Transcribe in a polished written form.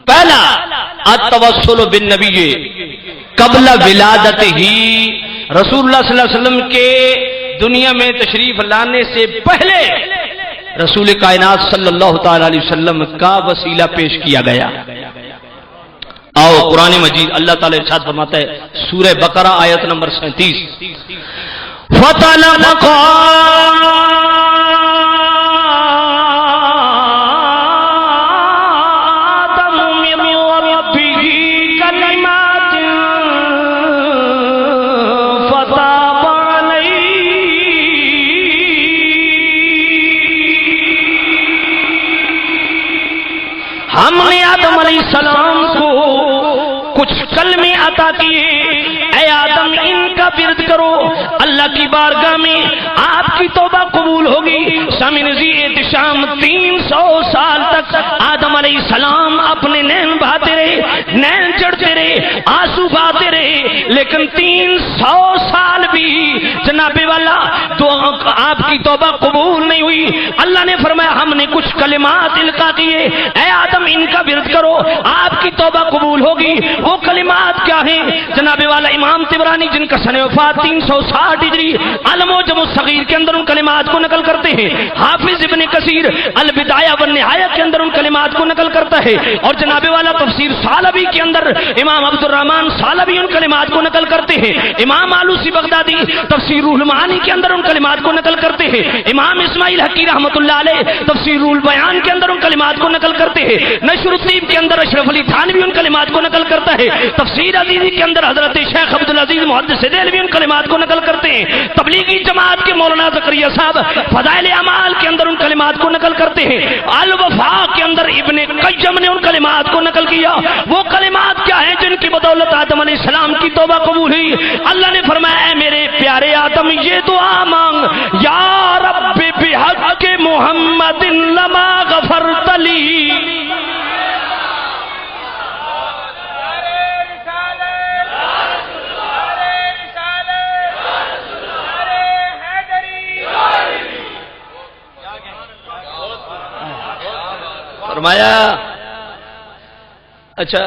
پہلا التوسل بالنبی قبل ولادت ہی، رسول اللہ صلی اللہ علیہ وسلم کے دنیا میں تشریف لانے سے پہلے رسول کائنات صلی اللہ تعالی علیہ وسلم کا وسیلہ پیش کیا گیا۔ آؤ قرآن مجید اللہ تعالی ارشاد فرماتا ہے سورہ بقرہ آیت نمبر 37 فَطَلَقَا ہم نے آدم علیہ السلام کو کچھ کلمے عطا کیے، اے آدم ان کا ورد کرو، اللہ کی بارگاہ میں آپ کی توبہ قبول ہوگی۔ سامعین احتشام 300 سال تک آدم علیہ السلام اپنے نین بہاتے رہے، نین چڑھتے رہے، آنسو بہاتے رہے، لیکن 300 سال بھی جناب والا تو آپ کی توبہ قبول نہیں ہوئی۔ اللہ نے فرمایا ہم نے کچھ کلمات القا کیے، اے آدم ان کا ورد کرو، آپ کی توبہ قبول ہوگی۔ وہ کلمات کیا ہیں جناب والا؟ امام طبرانی جن کا سن وفات 360 ہجری المعجم الصغیر کے اندر ان کلمات کو نقل کرتے ہیں، حافظ ابن کثیر البدایہ والنہایہ کے اندر ان کلمات کو نقل کرتا ہے، اور جناب والا تفسیر ثعلبی کے اندر امام عبد الرحمن ثعلبی ان کلمات کو نقل کرتے ہیں، امام آلوسی بغدادی تفسیر روح المعانی کے اندر ان کلمات کو نقل کرتے ہیں، امام اسماعیل حقی رحمۃ اللہ علیہ تفسیر روح البیان کے اندر ان کلمات کو نقل کرتے ہیں، نشر الطیب کے اندر اشرف علی تھانوی ان کلمات کو نقل کرتا ہے، تفسیر عزیزی کے اندر حضرت شیخ عبدالعزیز محدث دہلوی ان کلمات کو نقل کرتے ہیں، تبلیغی جماعت کے مولانا زکریا صاحب فضائل اعمال کے اندر ان کلمات کو نقل کرتے ہیں، الوفا کے اندر ابن قیم نے ان کلمات کو نقل کیا۔ وہ کلمات کیا ہیں جن کی بدولت آدم علیہ السلام کی توبہ قبول ہوئی؟ اللہ نے فرمایا اے میرے پیارے آدم یہ دعا مانگ، یا رب بحق محمد لما غفرت لی، فرمایا اچھا